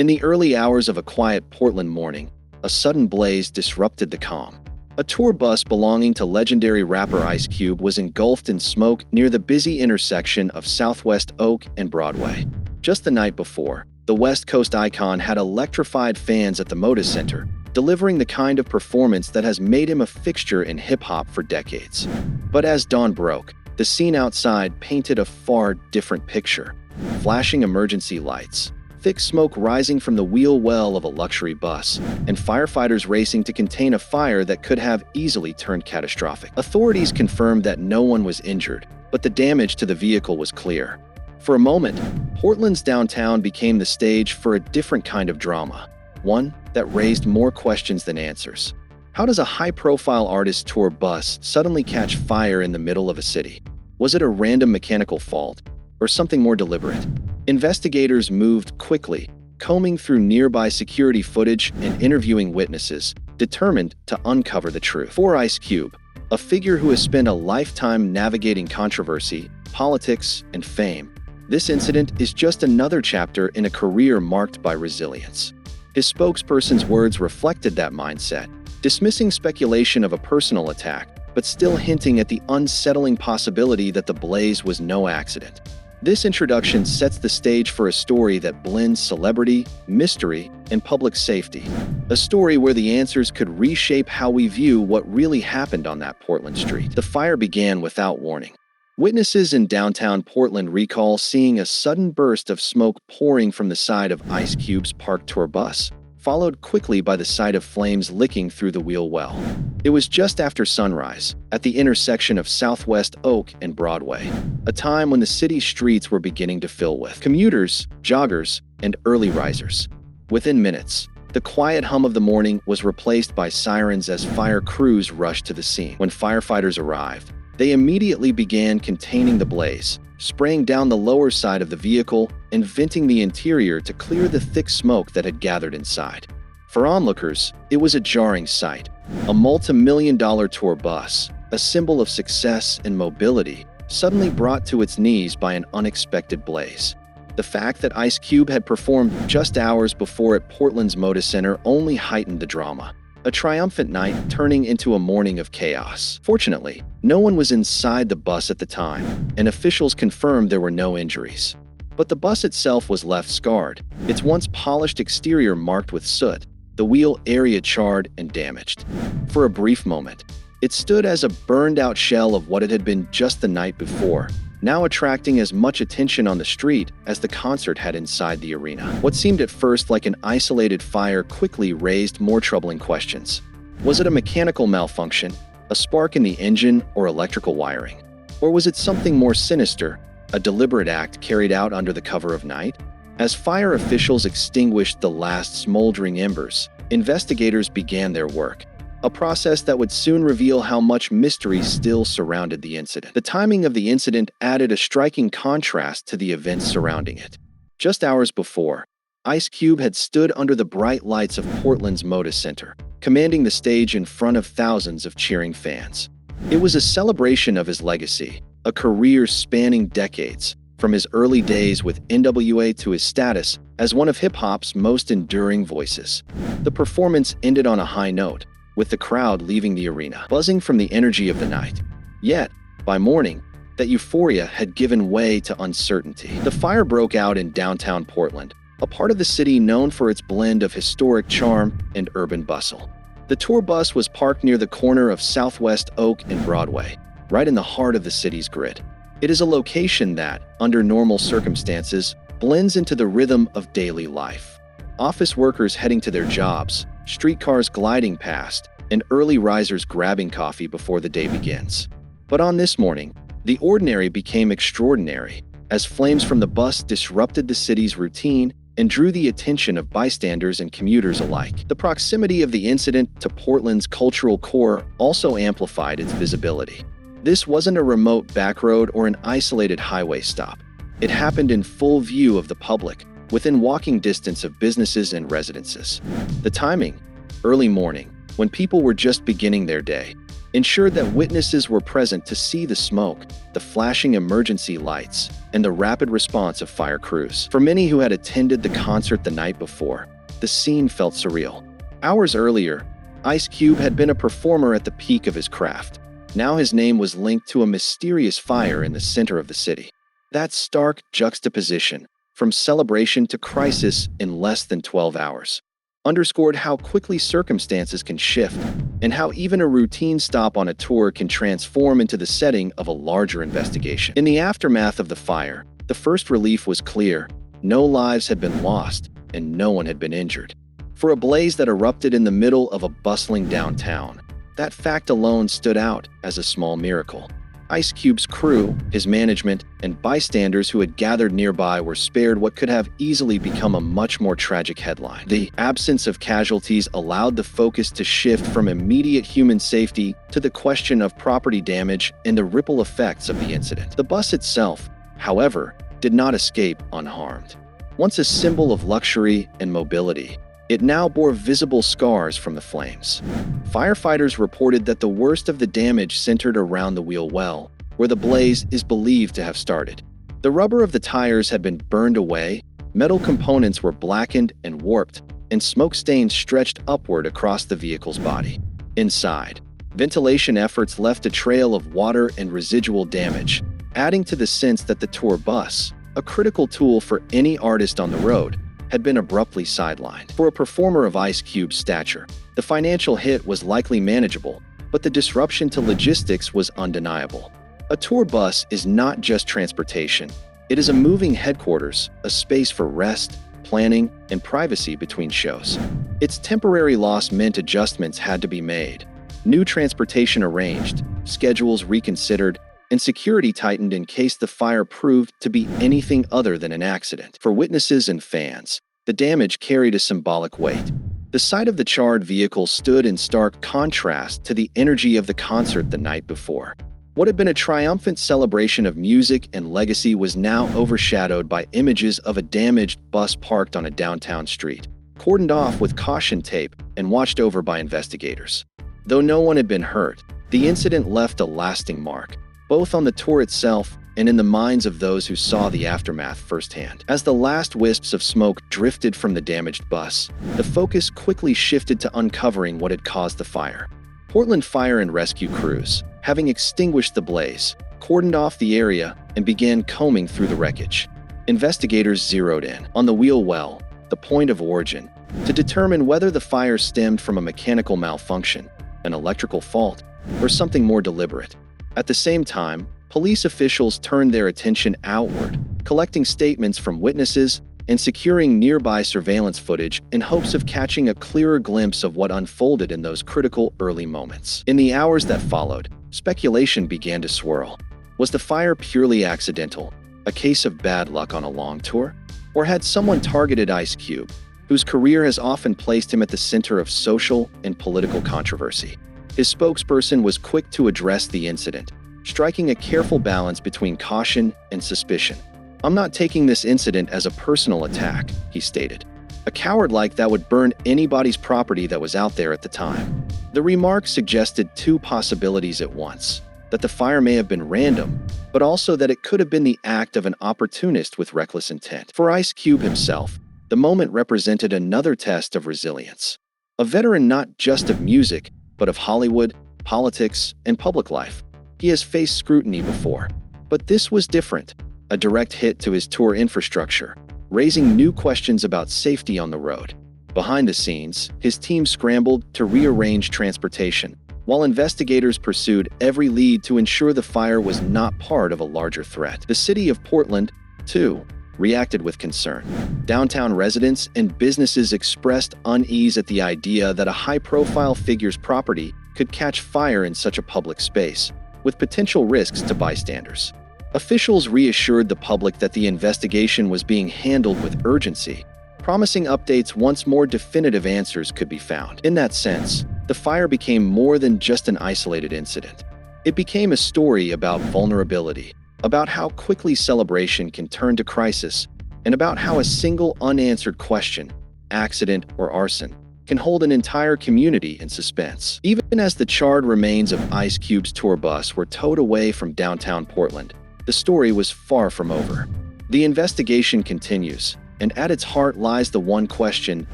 In the early hours of a quiet Portland morning, a sudden blaze disrupted the calm. A tour bus belonging to legendary rapper Ice Cube was engulfed in smoke near the busy intersection of Southwest Oak and Broadway. Just the night before, the West Coast icon had electrified fans at the Moda Center, delivering the kind of performance that has made him a fixture in hip-hop for decades. But as dawn broke, the scene outside painted a far different picture. Flashing emergency lights, thick smoke rising from the wheel well of a luxury bus, and firefighters racing to contain a fire that could have easily turned catastrophic. Authorities confirmed that no one was injured, but the damage to the vehicle was clear. For a moment, Portland's downtown became the stage for a different kind of drama, one that raised more questions than answers. How does a high-profile artist tour bus suddenly catch fire in the middle of a city? Was it a random mechanical fault, or something more deliberate? Investigators moved quickly, combing through nearby security footage and interviewing witnesses, determined to uncover the truth. For Ice Cube, a figure who has spent a lifetime navigating controversy, politics, and fame, this incident is just another chapter in a career marked by resilience. His spokesperson's words reflected that mindset, dismissing speculation of a personal attack, but still hinting at the unsettling possibility that the blaze was no accident. This introduction sets the stage for a story that blends celebrity, mystery, and public safety. A story where the answers could reshape how we view what really happened on that Portland street. The fire began without warning. Witnesses in downtown Portland recall seeing a sudden burst of smoke pouring from the side of Ice Cube's parked tour bus, followed quickly by the sight of flames licking through the wheel well. It was just after sunrise, at the intersection of Southwest Oak and Broadway, a time when the city's streets were beginning to fill with commuters, joggers, and early risers. Within minutes, the quiet hum of the morning was replaced by sirens as fire crews rushed to the scene. When firefighters arrived, they immediately began containing the blaze, spraying down the lower side of the vehicle and venting the interior to clear the thick smoke that had gathered inside. For onlookers, it was a jarring sight. A multi-million-dollar tour bus, a symbol of success and mobility, suddenly brought to its knees by an unexpected blaze. The fact that Ice Cube had performed just hours before at Portland's Moda Center only heightened the drama. A triumphant night turning into a morning of chaos. Fortunately, no one was inside the bus at the time, and officials confirmed there were no injuries. But the bus itself was left scarred, its once polished exterior marked with soot, the wheel area charred and damaged. For a brief moment, it stood as a burned-out shell of what it had been just the night before, now attracting as much attention on the street as the concert had inside the arena. What seemed at first like an isolated fire quickly raised more troubling questions. Was it a mechanical malfunction, a spark in the engine or electrical wiring? Or was it something more sinister, a deliberate act carried out under the cover of night? As fire officials extinguished the last smoldering embers, investigators began their work, a process that would soon reveal how much mystery still surrounded the incident. The timing of the incident added a striking contrast to the events surrounding it. Just hours before, Ice Cube had stood under the bright lights of Portland's Moda Center, commanding the stage in front of thousands of cheering fans. It was a celebration of his legacy, a career spanning decades, from his early days with NWA to his status as one of hip-hop's most enduring voices. The performance ended on a high note, with the crowd leaving the arena, buzzing from the energy of the night. Yet, by morning, that euphoria had given way to uncertainty. The fire broke out in downtown Portland, a part of the city known for its blend of historic charm and urban bustle. The tour bus was parked near the corner of Southwest Oak and Broadway, right in the heart of the city's grid. It is a location that, under normal circumstances, blends into the rhythm of daily life. Office workers heading to their jobs, streetcars gliding past, and early risers grabbing coffee before the day begins. But on this morning, the ordinary became extraordinary, as flames from the bus disrupted the city's routine and drew the attention of bystanders and commuters alike. The proximity of the incident to Portland's cultural core also amplified its visibility. This wasn't a remote backroad or an isolated highway stop. It happened in full view of the public, within walking distance of businesses and residences. The timing, early morning, when people were just beginning their day, ensured that witnesses were present to see the smoke, the flashing emergency lights, and the rapid response of fire crews. For many who had attended the concert the night before, the scene felt surreal. Hours earlier, Ice Cube had been a performer at the peak of his craft. Now his name was linked to a mysterious fire in the center of the city. That stark juxtaposition, from celebration to crisis in less than 12 hours, underscored how quickly circumstances can shift and how even a routine stop on a tour can transform into the setting of a larger investigation. In the aftermath of the fire, the first relief was clear: no lives had been lost and no one had been injured. For a blaze that erupted in the middle of a bustling downtown, that fact alone stood out as a small miracle. Ice Cube's crew, his management, and bystanders who had gathered nearby were spared what could have easily become a much more tragic headline. The absence of casualties allowed the focus to shift from immediate human safety to the question of property damage and the ripple effects of the incident. The bus itself, however, did not escape unharmed. Once a symbol of luxury and mobility, it now bore visible scars from the flames. Firefighters reported that the worst of the damage centered around the wheel well, where the blaze is believed to have started. The rubber of the tires had been burned away, metal components were blackened and warped, and smoke stains stretched upward across the vehicle's body. Inside, ventilation efforts left a trail of water and residual damage, adding to the sense that the tour bus, a critical tool for any artist on the road, had been abruptly sidelined. For a performer of Ice Cube's stature, the financial hit was likely manageable, but the disruption to logistics was undeniable. A tour bus is not just transportation. It is a moving headquarters, a space for rest, planning, and privacy between shows. Its temporary loss meant adjustments had to be made. New transportation arranged, schedules reconsidered, and security tightened in case the fire proved to be anything other than an accident. For witnesses and fans, the damage carried a symbolic weight. The sight of the charred vehicle stood in stark contrast to the energy of the concert the night before. What had been a triumphant celebration of music and legacy was now overshadowed by images of a damaged bus parked on a downtown street, cordoned off with caution tape and watched over by investigators. Though no one had been hurt, the incident left a lasting mark, both on the tour itself and in the minds of those who saw the aftermath firsthand. As the last wisps of smoke drifted from the damaged bus, the focus quickly shifted to uncovering what had caused the fire. Portland fire and rescue crews, having extinguished the blaze, cordoned off the area and began combing through the wreckage. Investigators zeroed in on the wheel well, the point of origin, to determine whether the fire stemmed from a mechanical malfunction, an electrical fault, or something more deliberate. At the same time, police officials turned their attention outward, collecting statements from witnesses and securing nearby surveillance footage in hopes of catching a clearer glimpse of what unfolded in those critical early moments. In the hours that followed, speculation began to swirl. Was the fire purely accidental, a case of bad luck on a long tour? Or had someone targeted Ice Cube, whose career has often placed him at the center of social and political controversy? His spokesperson was quick to address the incident, striking a careful balance between caution and suspicion. "I'm not taking this incident as a personal attack," he stated. "A coward like that would burn anybody's property that was out there at the time." The remark suggested two possibilities at once: that the fire may have been random, but also that it could have been the act of an opportunist with reckless intent. For Ice Cube himself, the moment represented another test of resilience. A veteran not just of music, but of Hollywood, politics, and public life. He has faced scrutiny before. But this was different, a direct hit to his tour infrastructure, raising new questions about safety on the road. Behind the scenes, his team scrambled to rearrange transportation, while investigators pursued every lead to ensure the fire was not part of a larger threat. The city of Portland, too, reacted with concern. Downtown residents and businesses expressed unease at the idea that a high-profile figure's property could catch fire in such a public space, with potential risks to bystanders. Officials reassured the public that the investigation was being handled with urgency, promising updates once more definitive answers could be found. In that sense, the fire became more than just an isolated incident. It became a story about vulnerability, about how quickly celebration can turn to crisis, and about how a single unanswered question, accident or arson, can hold an entire community in suspense. Even as the charred remains of Ice Cube's tour bus were towed away from downtown Portland, the story was far from over. The investigation continues, and at its heart lies the one question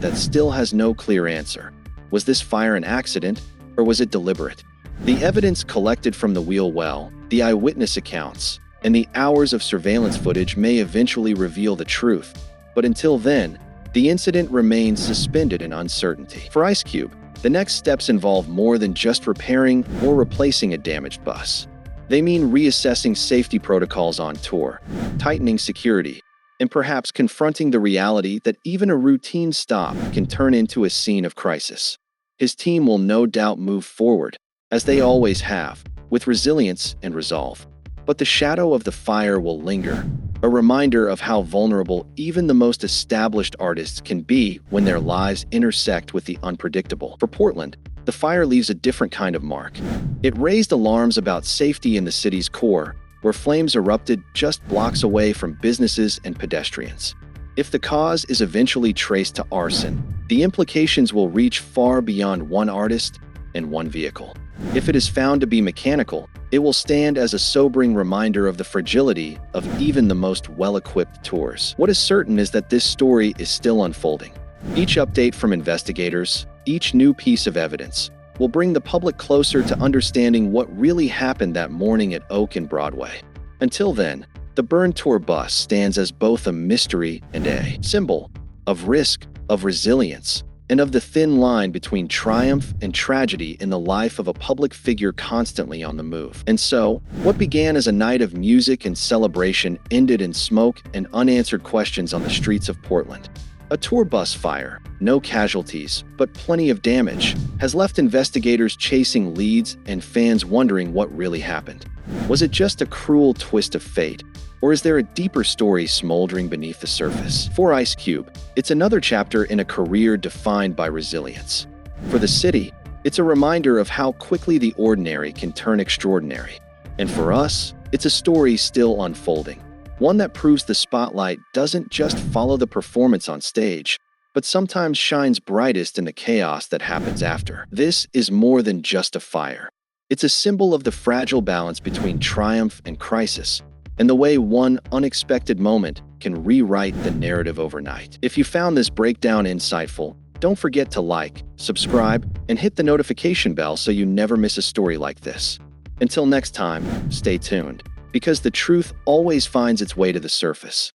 that still has no clear answer. Was this fire an accident, or was it deliberate? The evidence collected from the wheel well, the eyewitness accounts, and the hours of surveillance footage may eventually reveal the truth. But until then, the incident remains suspended in uncertainty. For Ice Cube, the next steps involve more than just repairing or replacing a damaged bus. They mean reassessing safety protocols on tour, tightening security, and perhaps confronting the reality that even a routine stop can turn into a scene of crisis. His team will no doubt move forward, as they always have, with resilience and resolve. But the shadow of the fire will linger, a reminder of how vulnerable even the most established artists can be when their lives intersect with the unpredictable. For Portland, the fire leaves a different kind of mark. It raised alarms about safety in the city's core, where flames erupted just blocks away from businesses and pedestrians. If the cause is eventually traced to arson, the implications will reach far beyond one artist and one vehicle. If it is found to be mechanical, it will stand as a sobering reminder of the fragility of even the most well-equipped tours. What is certain is that this story is still unfolding. Each update from investigators, each new piece of evidence, will bring the public closer to understanding what really happened that morning at Oak and Broadway. Until then, the burned tour bus stands as both a mystery and a symbol of risk, of resilience, and of the thin line between triumph and tragedy in the life of a public figure constantly on the move. And so, what began as a night of music and celebration ended in smoke and unanswered questions on the streets of Portland. A tour bus fire, no casualties, but plenty of damage, has left investigators chasing leads and fans wondering what really happened. Was it just a cruel twist of fate? Or is there a deeper story smoldering beneath the surface? For Ice Cube, it's another chapter in a career defined by resilience. For the city, it's a reminder of how quickly the ordinary can turn extraordinary. And for us, it's a story still unfolding, one that proves the spotlight doesn't just follow the performance on stage, but sometimes shines brightest in the chaos that happens after. This is more than just a fire. It's a symbol of the fragile balance between triumph and crisis, and the way one unexpected moment can rewrite the narrative overnight. If you found this breakdown insightful, don't forget to like, subscribe, and hit the notification bell so you never miss a story like this. Until next time, stay tuned, because the truth always finds its way to the surface.